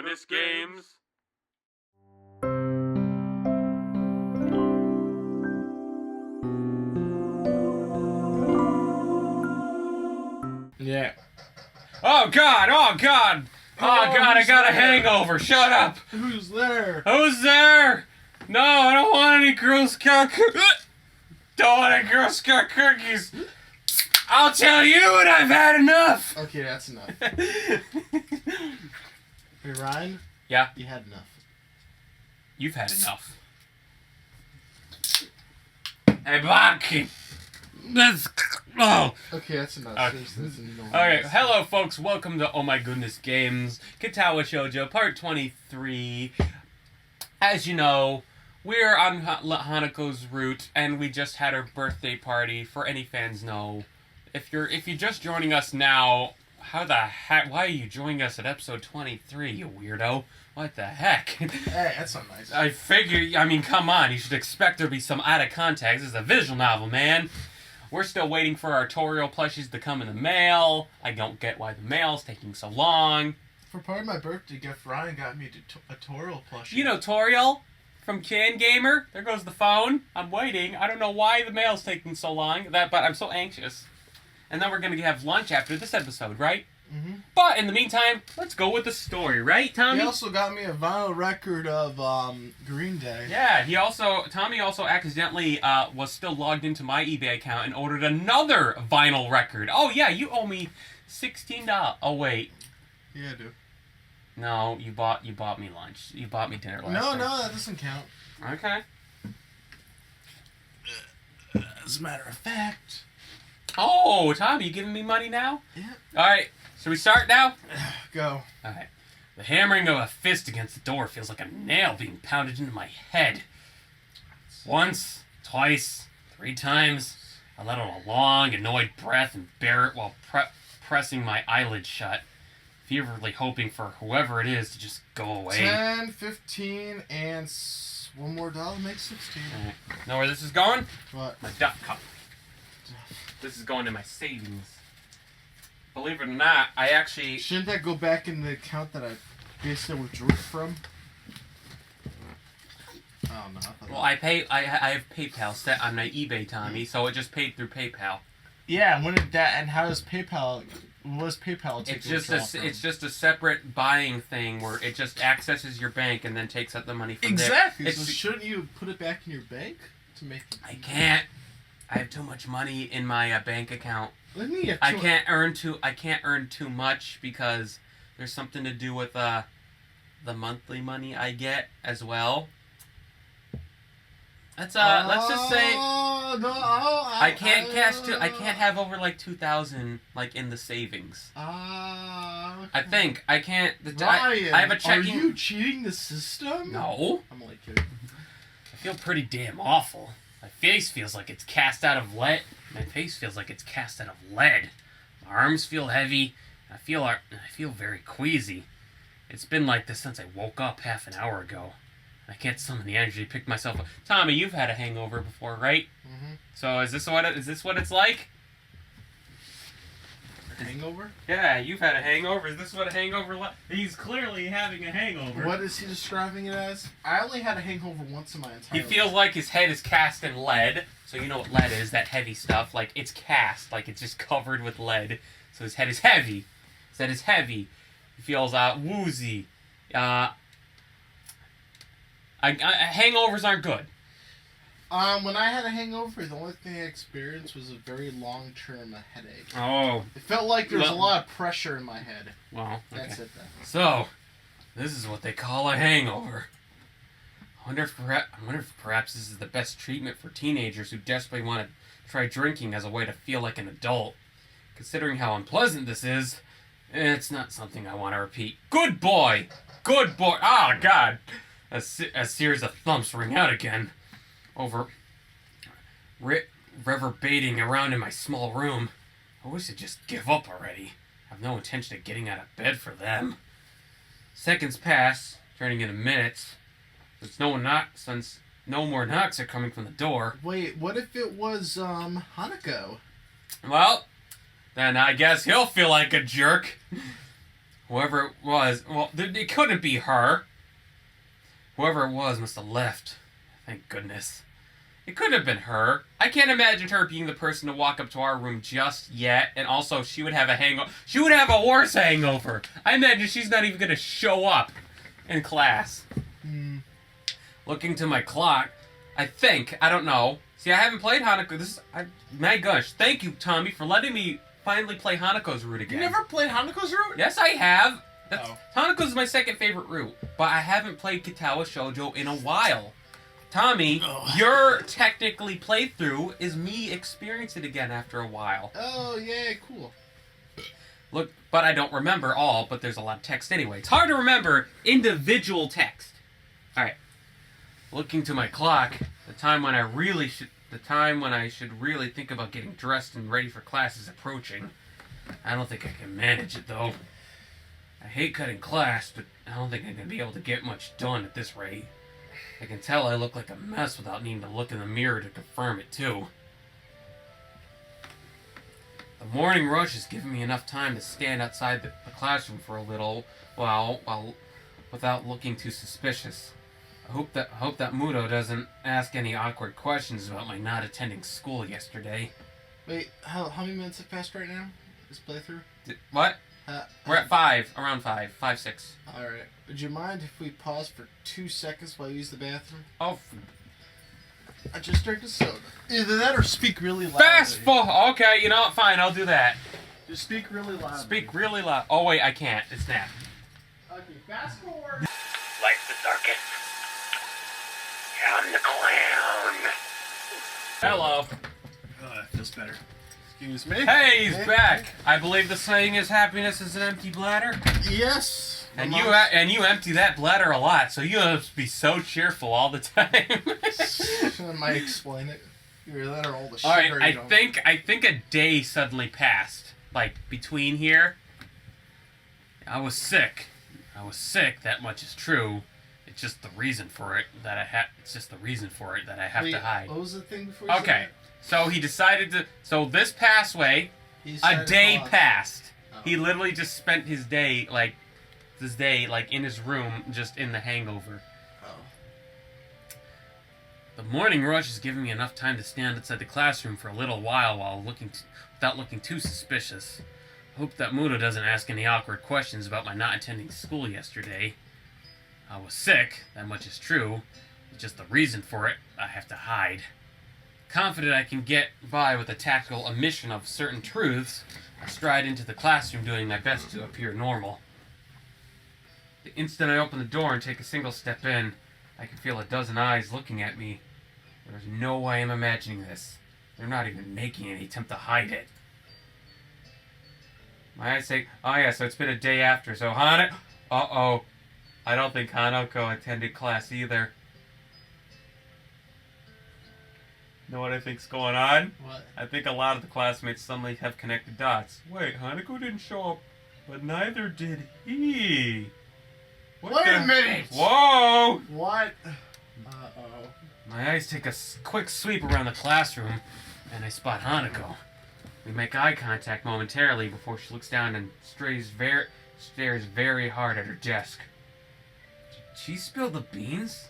Goodness Games. Yeah. Oh God! Oh God! Oh God! I got a hangover. Shut up. Who's there? Who's there? No, I don't want any Girl Scout cookies. Don't want any Girl Scout cookies. I'll tell you when I've had enough. Okay, that's enough. Hey, Ryan? Yeah? You had enough. You've had enough. Hey, Bonky. Oh. Okay, that's enough. Okay. Seriously, that's enough. Okay, hello folks, welcome to Oh My Goodness Games, Katawa Shoujo, part 23. As you know, we're on Hanako's route, and we just had our birthday party. For any fans know, if you're just joining us now, how the heck, why are you joining us at episode 23, you weirdo? What the heck? Hey, that's not nice. I figure, I mean, come on, you should expect there to be some out of context. This is a visual novel, man. We're still waiting for our Toriel plushies to come in the mail. I don't get why the mail's taking so long. For part of my birthday gift, Ryan got me a Toriel plushie. You know Toriel from Can Gamer? There goes the phone. I'm waiting. I don't know why the mail's taking so long, but I'm so anxious. And then we're going to have lunch after this episode, right? Mm-hmm. But in the meantime, let's go with the story, right, Tommy? He also got me a vinyl record of Green Day. Yeah, Tommy also accidentally was still logged into my eBay account and ordered another vinyl record. Oh yeah, you owe me $16. Oh wait. Yeah, I do. No, you bought me lunch. You bought me dinner last night. No, that doesn't count. Okay. As a matter of fact. Oh, Tommy, you giving me money now? Yeah. Alright, should we start now? Go. Alright. The hammering of a fist against the door feels like a nail being pounded into my head. Once, twice, 3 times, I let out a long, annoyed breath and bear it while pressing my eyelids shut, feverishly hoping for whoever it is to just go away. 10, 15, and one more dollar makes 16. Right. Know where this is going? What? My duck cup. This is going to my savings. Believe it or not, I actually... Shouldn't that go back in the account that I basically withdrew it from? Oh, no. Well, I have PayPal set on my eBay, Tommy, so it just paid through PayPal. Yeah, when did that, and how does PayPal... What does PayPal take? It's just a separate buying thing where it just accesses your bank and then takes out the money from exactly. there. So shouldn't you put it back in your bank to make it? I can't. I have too much money in my bank account. I can't earn too much because there's something to do with the monthly money I get as well. Let's just say I can't have over like 2,000 like in the savings. Okay. I think I can't. Ryan, I have a checking. Are you cheating the system? No. I'm only kidding. I feel pretty damn awful. My face feels like it's cast out of lead. My face feels like it's cast out of lead. My arms feel heavy. I feel very queasy. It's been like this since I woke up half an hour ago. I can't summon the energy to pick myself up. Tommy, you've had a hangover before, right? Mm-hmm. So is this what it's like? A hangover? Yeah, you've had a hangover. Is this what a hangover like? He's clearly having a hangover. What is he describing it as? I only had a hangover once in my entire He feels like his head is cast in lead. So you know what lead is, that heavy stuff. Like, it's cast. Like, it's just covered with lead. So his head is heavy. His head is heavy. He feels woozy. Hangovers aren't good. When I had a hangover, the only thing I experienced was a very long-term headache. Oh. It felt like there was a lot of pressure in my head. Well, okay. That's it then. So, this is what they call a hangover. I wonder if perhaps this is the best treatment for teenagers who desperately want to try drinking as a way to feel like an adult. Considering how unpleasant this is, it's not something I want to repeat. Good boy! Good boy! Oh, God! A series of thumps ring out again. Over reverberating around in my small room. I wish I'd just give up already. I have no intention of getting out of bed for them. Seconds pass, turning into minutes. Since no more knocks are coming from the door. Wait, what if it was Hanako? Well, then I guess he'll feel like a jerk. Whoever it was, well, it couldn't be her. Whoever it was must have left. Thank goodness. It couldn't have been her. I can't imagine her being the person to walk up to our room just yet, and also she would have a hangover. She would have a worse hangover. I imagine she's not even going to show up in class. Looking to my clock, I don't know. See, I haven't played Hanako. My gosh, thank you, Tommy, for letting me finally play Hanako's route again. You never played Hanako's route? Yes, I have. Hanako's my second favorite route, but I haven't played Katawa Shoujo in a while. Tommy, your technically playthrough is me experiencing it again after a while. Oh, yeah, cool. Look, but I don't remember all, but there's a lot of text anyway. It's hard to remember individual text. Alright. Looking to my clock, the time when I should really think about getting dressed and ready for class is approaching. I don't think I can manage it, though. I hate cutting class, but I don't think I'm going to be able to get much done at this rate. I can tell I look like a mess without needing to look in the mirror to confirm it, too. The morning rush has given me enough time to stand outside the classroom for a little while without looking too suspicious. I hope that Muto doesn't ask any awkward questions about my not attending school yesterday. Wait, how many minutes have passed right now? This playthrough? What? We're at 5, around 5, 5, 6. Alright. Would you mind if we pause for 2 seconds while I use the bathroom? Oh. I just drank a soda. Either that or speak really loud. Okay, you know what? Fine, I'll do that. Just speak really loud. Speak really loud. Oh, wait, I can't. It's snap. Okay, fast forward. Life's the darkest. I'm the clown. Hello. Oh, that feels better. Excuse me. Hey, he's back. I believe the saying is happiness is an empty bladder. Yes. And you empty that bladder a lot, so you have to be so cheerful all the time. I might explain it. Either that or all the sugar. All right, I think a day suddenly passed, like between here. I was sick. That much is true. It's just the reason for it that I have. It's just the reason for it that I have to hide. What was the thing before? You said Okay, so he decided to. So this past way, a day passed. Oh. He literally just spent his day in his room, just in the hangover. Oh. The morning rush has given me enough time to stand outside the classroom for a little while without looking too suspicious. Hope that Muto doesn't ask any awkward questions about my not attending school yesterday. I was sick, that much is true. It's just the reason for it, I have to hide. Confident I can get by with a tactical omission of certain truths, I stride into the classroom doing my best to appear normal. The instant I open the door and take a single step in, I can feel a dozen eyes looking at me. There's no way I'm imagining this. They're not even making any attempt to hide it. My eyes say, oh yeah, so it's been a day after, so uh-oh. I don't think Hanako attended class either. Know what I think's going on? What? I think a lot of the classmates suddenly have connected dots. Wait, Hanako didn't show up, but neither did he. Wait a minute! Whoa! What? Uh-oh. My eyes take a quick sweep around the classroom, and I spot Hanako. We make eye contact momentarily before she looks down and stares very hard at her desk. Did she spill the beans?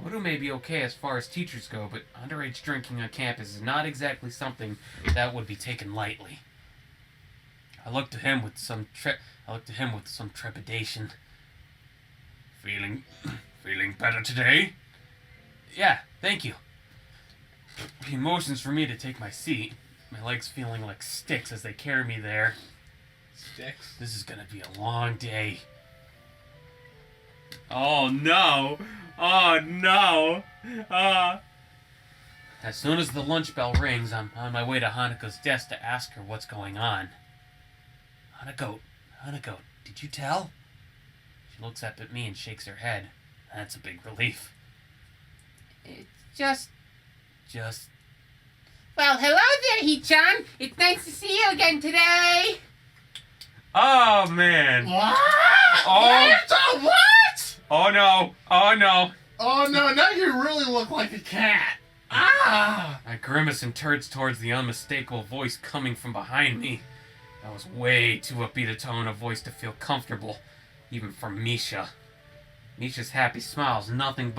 Muto may be okay as far as teachers go, but underage drinking on campus is not exactly something that would be taken lightly. I look to him with some trepidation. Feeling better today? Yeah, thank you. He motions for me to take my seat. My legs feeling like sticks as they carry me there. Sticks? This is gonna be a long day. Oh no! Oh no! As soon as the lunch bell rings, I'm on my way to Hanako's desk to ask her what's going on. Hanako, did you tell? She looks up at me and shakes her head. That's a big relief. It's just... Well, hello there, He-chan. It's nice to see you again today. Oh, man. What? Oh. What? Oh, no. Oh, no. Oh, no. Now you really look like a cat. Ah! I grimace and turns towards the unmistakable voice coming from behind me. That was way too upbeat a tone of voice to feel comfortable, even from Misha. Misha's happy smile is nothing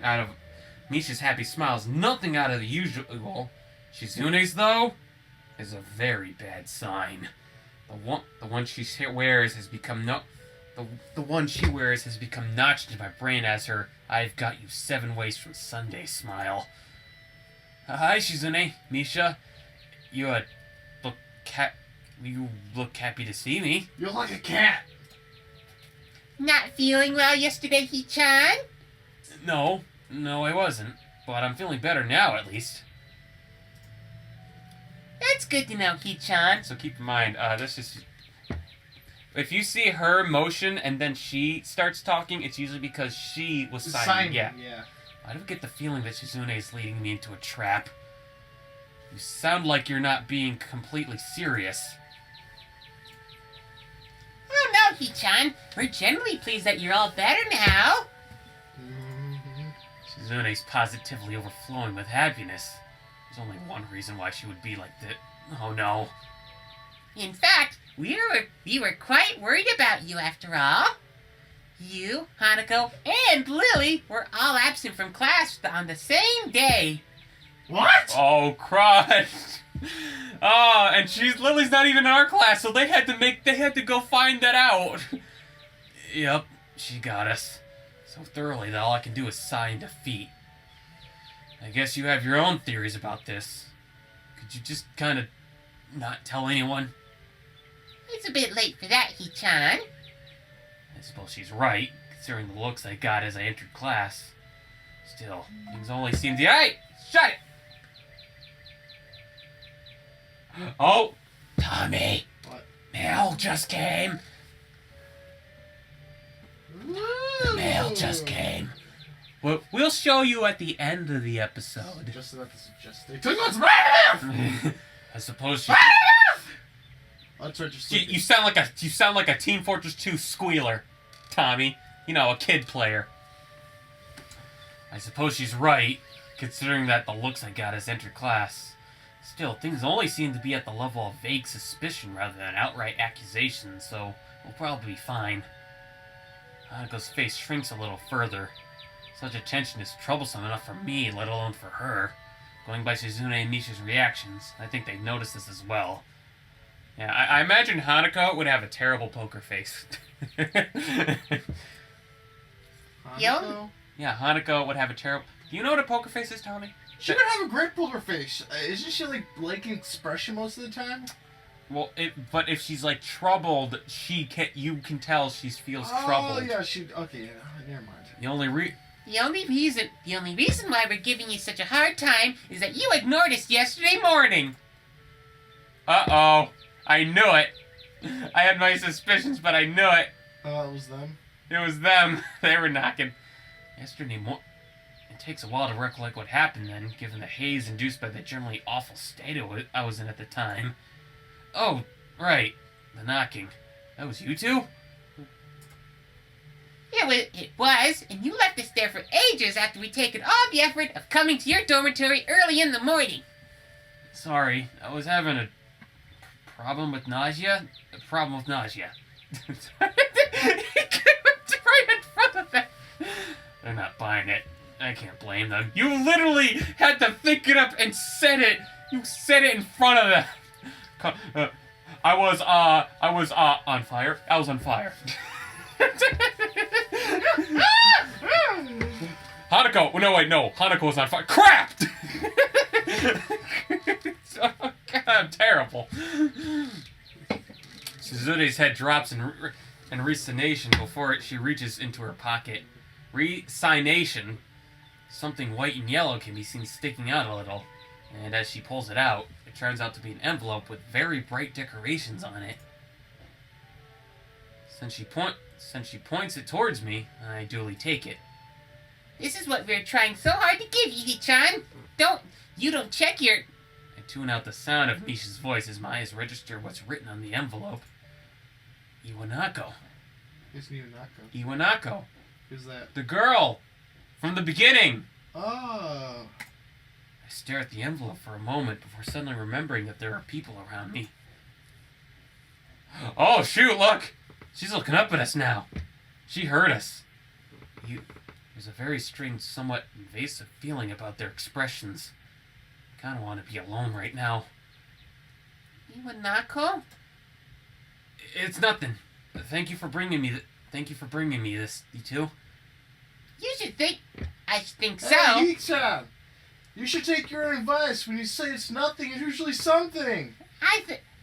out of the usual. Shizune's, though, is a very bad sign. The one she wears has become notched in my brain as her "I've got you 7 ways from Sunday" smile. Hi, Shizune, Misha. You look happy to see me. You're like a cat. Not feeling well yesterday, He-chan? No, I wasn't. But I'm feeling better now, at least. That's good to know, He-chan. So keep in mind, this is... If you see her motion and then she starts talking, it's usually because she was signing. Yeah. I don't get the feeling that Shizune is leading me into a trap. You sound like you're not being completely serious. Oh no, He-chan. We're generally pleased that you're all better now. Shizune's positively overflowing with happiness. There's only one reason why she would be like that. Oh no. In fact, we were quite worried about you after all. You, Hanako, and Lily were all absent from class on the same day. What? Oh, Christ. And Lily's not even in our class, so they had to go find that out. Yep, she got us. So thoroughly that all I can do is sigh in defeat. I guess you have your own theories about this. Could you just kind of not tell anyone? It's a bit late for that, He-chan. I suppose she's right, considering the looks I got as I entered class. Still, things only seem to... Hey! Shut it! Oh! Tommy! What? Mail just came! The mail just came. Well, we'll show you at the end of the episode. Just enough to suggest they took us right. I suppose she... That's what You sound like a Team Fortress 2 squealer, Tommy. You know, a kid player. I suppose she's right, considering that the looks I got as entered class. Still, things only seem to be at the level of vague suspicion rather than outright accusation, so we'll probably be fine. Hanako's face shrinks a little further. Such attention is troublesome enough for me, let alone for her. Going by Shizune and Misha's reactions, I think they've noticed this as well. Yeah, I imagine Hanako would have a terrible poker face. Hanako? Yeah, Hanako would have a terrible... Do you know what a poker face is, Tommy? She would have a great poker face. Isn't she like blank expression most of the time? Well, but if she's like troubled, you can tell she feels troubled. Oh yeah, okay, never mind. The only reason why we're giving you such a hard time is that you ignored us yesterday morning. Uh-oh. I knew it. I had my suspicions, but I knew it. Oh, it was them? It was them. They were knocking. Yesterday morning. It takes a while to recollect what happened then, given the haze induced by the generally awful state I was in at the time. Oh, right. The knocking. That was you two? It was, and you left us there for ages after we'd taken all the effort of coming to your dormitory early in the morning. Sorry, I was having a problem with nausea. Right in front of them. They're not buying it. I can't blame them. You literally had to think it up and said it. You said it in front of them. I was on fire. I was on fire. Hanako. No, wait, no. Hanako was on fire. Crap! Oh, God, I'm terrible. Suzune's head drops in resignation before she reaches into her pocket. Resignation. Something white and yellow can be seen sticking out a little, and as she pulls it out, it turns out to be an envelope with very bright decorations on it. Since she points it towards me, I duly take it. This is what we're trying so hard to give you, Chan. You don't check your... I tune out the sound of Misha's voice as my eyes register what's written on the envelope. Iwanako. Who's Iwanako? Iwanako. Who's that? The girl! From the beginning! Oh. I stare at the envelope for a moment before suddenly remembering that there are people around me. Oh, shoot, look! She's looking up at us now. She heard us. There's a very strange, somewhat invasive feeling about their expressions. I kind of want to be alone right now. Iwanako? It's nothing. Thank you for bringing me this, you two. You should think. I should think so. Hey, Heat-chan! You should take your advice. When you say it's nothing, it's usually something.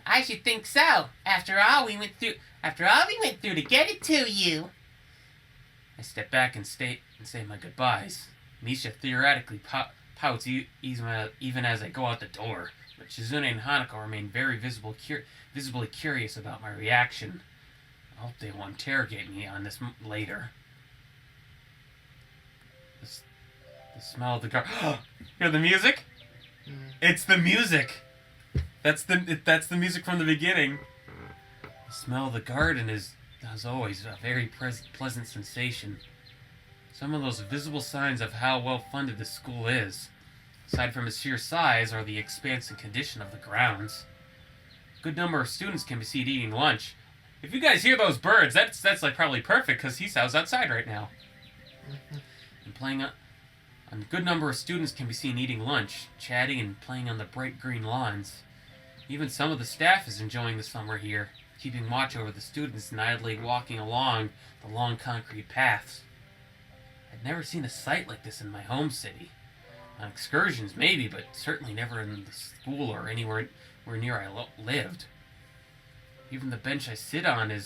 I should think so. After all we went through to get it to you. I step back and say my goodbyes. Misha theoretically pouts even as I go out the door, but Shizune and Hanako remain very visibly curious about my reaction. I hope they will interrogate me on this later. The smell of the garden. Hear the music? It's the music. That's the music from the beginning. The smell of the garden is, as always, a very pleasant sensation. Some of those visible signs of how well funded the school is, aside from its sheer size, are the expanse and condition of the grounds. A good number of students can be seen eating lunch. If you guys hear those birds, that's like probably perfect because Hisau's outside right now. And playing on a good number of students can be seen eating lunch, chatting and playing on the bright green lawns. Even some of the staff is enjoying the summer here, keeping watch over the students and idly walking along the long concrete paths. I'd never seen a sight like this in my home city. On excursions maybe, but certainly never in the school or anywhere near I lived. Even the bench I sit on to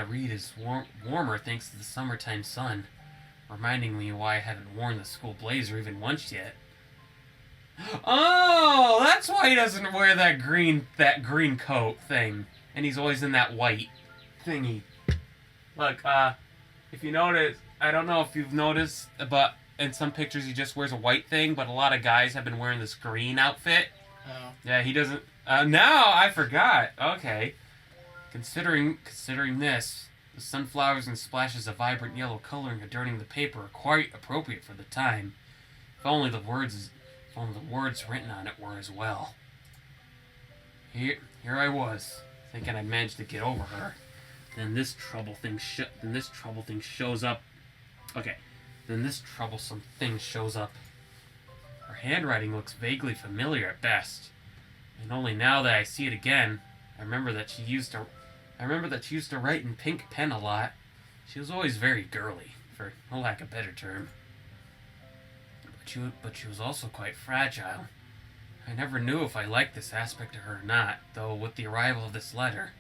read is warmer thanks to the summertime sun, reminding me why I haven't worn the school blazer even once yet. Oh, that's why he doesn't wear that green coat thing, and he's always in that white thingy. Look, if you notice, I don't know if you've noticed, but in some pictures he just wears a white thing, but a lot of guys have been wearing this green outfit. Oh. Yeah, he doesn't. No, I forgot. Okay. Considering this, the sunflowers and splashes of vibrant yellow coloring adorning the paper are quite appropriate for the time. If only the words written on it were as well. Here I was, thinking I'd managed to get over her. Then this troublesome thing shows up. Her handwriting looks vaguely familiar at best, and only now that I see it again, I remember that she used to write in pink pen a lot. She was always very girly, for no lack of a better term. But she was also quite fragile. I never knew if I liked this aspect of her or not, though with the arrival of this letter,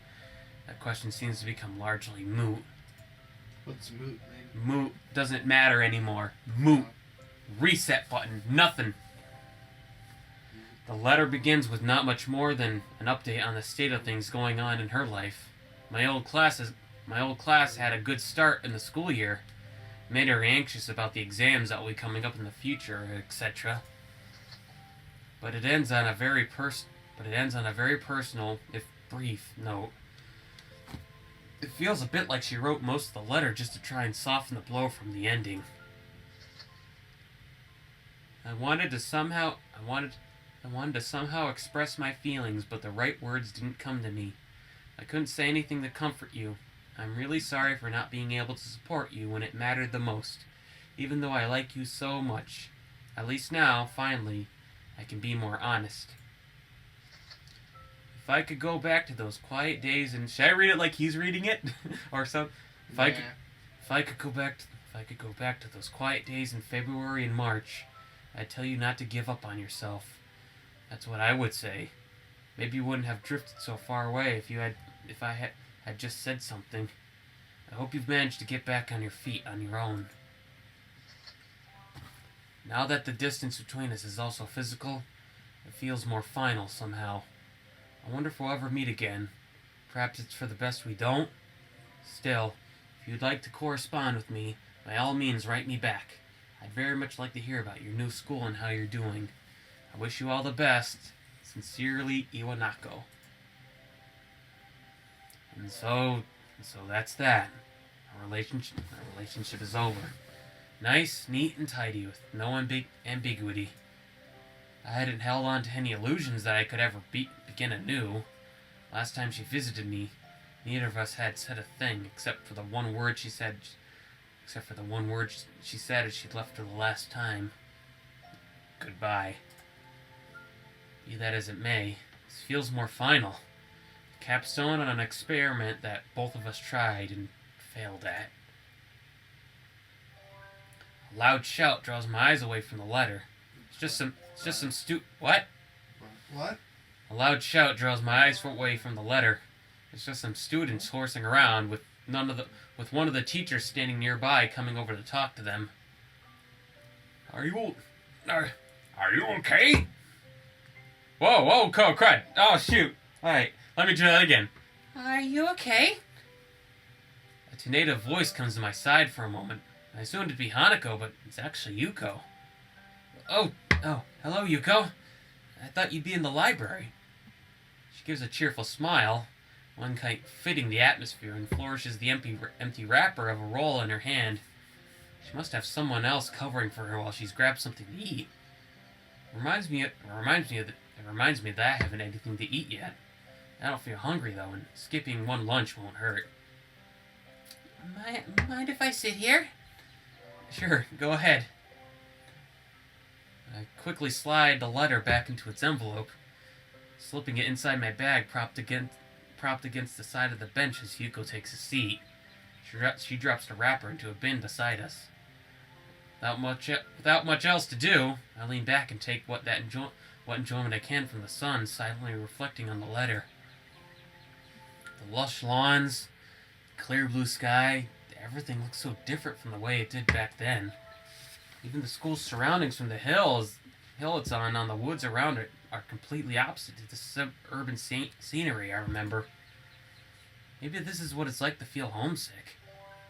that question seems to become largely moot. What's moot, man? Moot doesn't matter anymore. Moot. Reset button. Nothing. The letter begins with not much more than an update on the state of things going on in her life. My old class had a good start in the school year. Made her anxious about the exams that will be coming up in the future, etc. But it ends on a very personal, if brief, note. It feels a bit like she wrote most of the letter just to try and soften the blow from the ending. I wanted to somehow express my feelings, but the right words didn't come to me. I couldn't say anything to comfort you. I'm really sorry for not being able to support you when it mattered the most, even though I like you so much. At least now, finally, I can be more honest. If I could go back to those quiet days and... Should I read it like he's reading it? Or so? If I could go back to those quiet days in February and March, I'd tell you not to give up on yourself. That's what I would say. Maybe you wouldn't have drifted so far away if I had just said something. I hope you've managed to get back on your feet on your own. Now that the distance between us is also physical, it feels more final somehow. I wonder if we'll ever meet again. Perhaps it's for the best we don't. Still, if you'd like to correspond with me, by all means write me back. I'd very much like to hear about your new school and how you're doing. I wish you all the best. Sincerely, Iwanako. And so that's that. Our relationship is over. Nice, neat, and tidy with no ambiguity. I hadn't held on to any illusions that I could ever begin anew. Last time she visited me, neither of us had said a thing except for the one word she said. Except for the one word she said as she left for the last time. Goodbye. Be that as it may, this feels more final. The capstone on an experiment that both of us tried and failed at. A loud shout draws my eyes away from the letter. It's just some What? What? A loud shout draws my eyes away from the letter. It's just some students horsing around with one of the teachers standing nearby coming over to talk to them. Are you okay? Whoa, crud. Oh, shoot. Alright, let me try that again. Are you okay? A tornado voice comes to my side for a moment. I assumed it'd be Hanako, but it's actually Yuuko. Oh, hello, Yuuko. I thought you'd be in the library. She gives a cheerful smile, one kind fitting the atmosphere, and flourishes the empty wrapper of a roll in her hand. She must have someone else covering for her while she's grabbed something to eat. It reminds me that I haven't anything to eat yet. I don't feel hungry though, and skipping one lunch won't hurt. Mind if I sit here? Sure, go ahead. I quickly slide the letter back into its envelope, slipping it inside my bag propped against the side of the bench as Yuuko takes a seat. She drops the wrapper into a bin beside us. Without much else to do, I lean back and take what enjoyment I can from the sun, silently reflecting on the letter. The lush lawns, clear blue sky, everything looks so different from the way it did back then. Even the school's surroundings from the hill it's on the woods around it are completely opposite to the suburban scenery I remember. Maybe this is what it's like to feel homesick.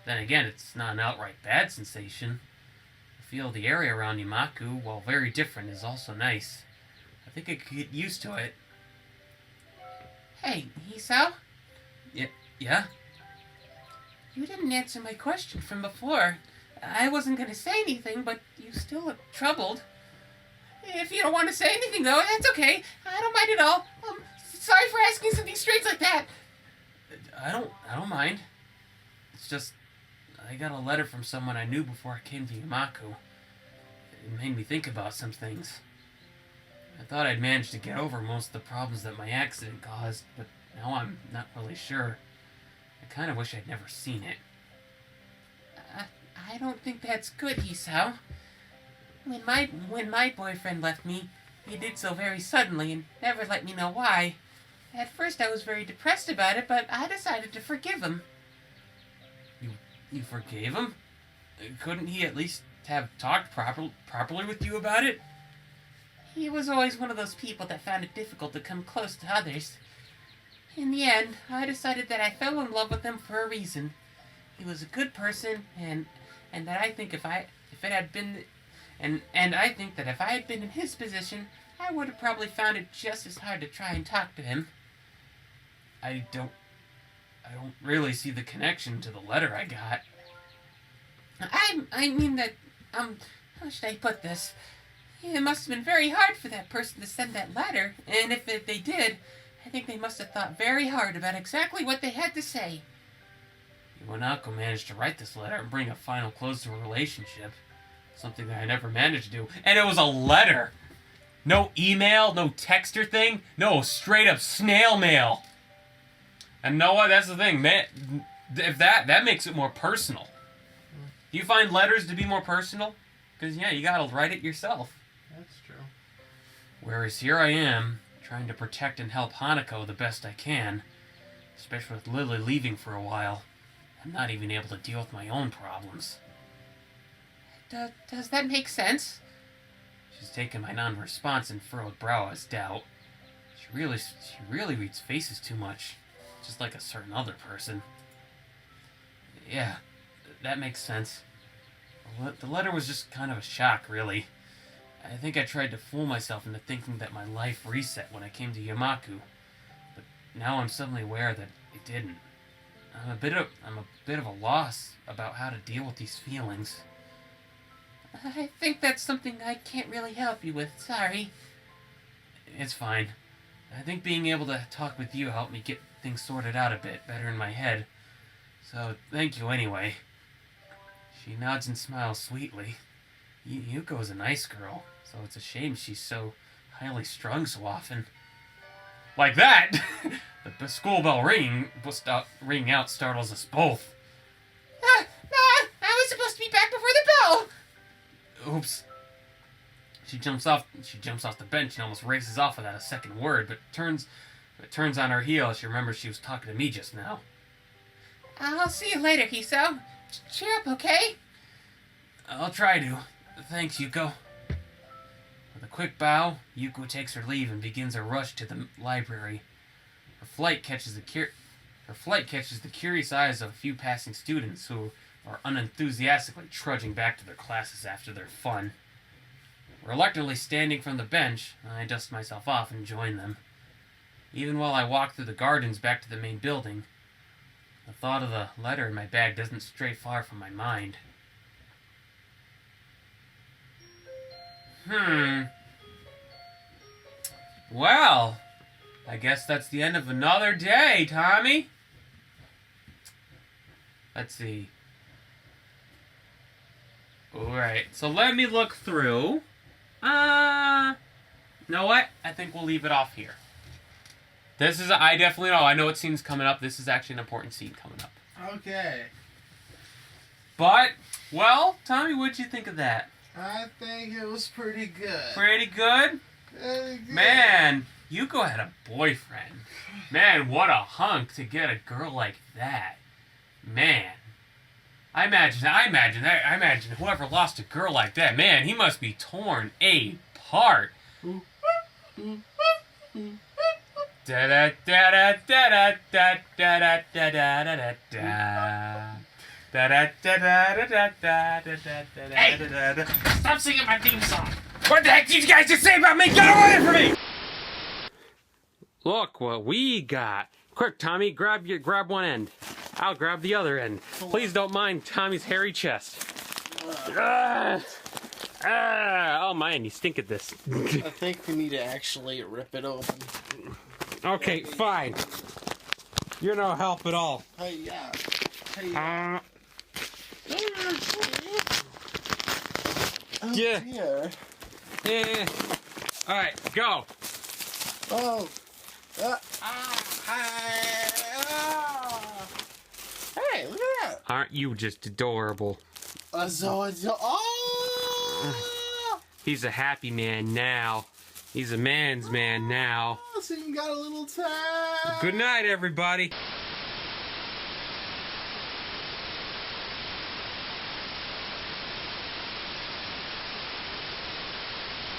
Then again, it's not an outright bad sensation. The feel of the area around Imaku, while very different, is also nice. I think I could get used to it. Hey, Hisao? Yeah? You didn't answer my question from before. I wasn't going to say anything, but you still look troubled. If you don't want to say anything, though, that's okay. I don't mind at all. Sorry for asking something strange like that. I don't mind. It's just, I got a letter from someone I knew before I came to Imaku. It made me think about some things. I thought I'd managed to get over most of the problems that my accident caused, but now I'm not really sure. I kind of wish I'd never seen it. I don't think that's good, Hisao. When my boyfriend left me, he did so very suddenly and never let me know why. At first I was very depressed about it, but I decided to forgive him. You forgave him? Couldn't he at least have talked properly with you about it? He was always one of those people that found it difficult to come close to others. In the end, I decided that I fell in love with him for a reason. He was a good person, and that I think if I had been in his position, I would have probably found it just as hard to try and talk to him. I don't really see the connection to the letter I got. I mean that, how should I put this? It must have been very hard for that person to send that letter, and if they did, I think they must have thought very hard about exactly what they had to say. Iwanako managed to write this letter and bring a final close to a relationship. Something that I never managed to do. And it was a letter! No email, no texter thing, no straight up snail mail. And you know what? That's the thing, man. If that makes it more personal. Do you find letters to be more personal? Because, yeah, you gotta write it yourself. That's true. Whereas here I am, trying to protect and help Hanako the best I can. Especially with Lily leaving for a while. I'm not even able to deal with my own problems. Does that make sense? She's taken my non-response and furrowed brow as doubt. She really reads faces too much. Just like a certain other person. Yeah, that makes sense. The letter was just kind of a shock, really. I think I tried to fool myself into thinking that my life reset when I came to Yamaku. But now I'm suddenly aware that it didn't. I'm a bit of a loss about how to deal with these feelings. I think that's something I can't really help you with, sorry. It's fine. I think being able to talk with you helped me get things sorted out a bit better in my head. So, thank you anyway. She nods and smiles sweetly. Yuuko's a nice girl, so it's a shame she's so highly strung so often. Like that! The school bell ringing out startles us both. I was supposed to be back before the bell. Oops. She jumps off the bench and almost races off without a second word, but turns on her heel as she remembers she was talking to me just now. I'll see you later, Hiso. Cheer up, okay? I'll try to. Thanks, Yuuko. With a quick bow, Yuuko takes her leave and begins a rush to the library. Her flight catches the curious eyes of a few passing students who are unenthusiastically trudging back to their classes after their fun. Reluctantly standing from the bench, I dust myself off and join them. Even while I walk through the gardens back to the main building, the thought of the letter in my bag doesn't stray far from my mind. Well, I guess that's the end of another day, Tommy. Let's see. Alright, so let me look through. You know what? I think we'll leave it off here. I definitely know. I know what scene's coming up. This is actually an important scene coming up. Okay. But, well, Tommy, what'd you think of that? I think it was pretty good. Pretty good? Pretty good. Man, Yuuko had a boyfriend. Man, what a hunk to get a girl like that. Man. I imagine whoever lost a girl like that, man, he must be torn apart. Da da da da da da da da da da da da. Hey, stop singing my theme song. What the heck did you guys just say about me? Get away from me! Look what we got. Quick, Tommy, grab one end. I'll grab the other end. Please don't mind Tommy's hairy chest. Oh man, you stink at this. I think we need to actually rip it open. Okay, fine. You're no help at all. Hey, yeah. Hey, yeah. Oh, Yeah. dear. Yeah. All right, go. Oh. Hey, look at that. Aren't you just adorable? He's a happy man now. He's a man's man now. So you got a little time. Good night, everybody.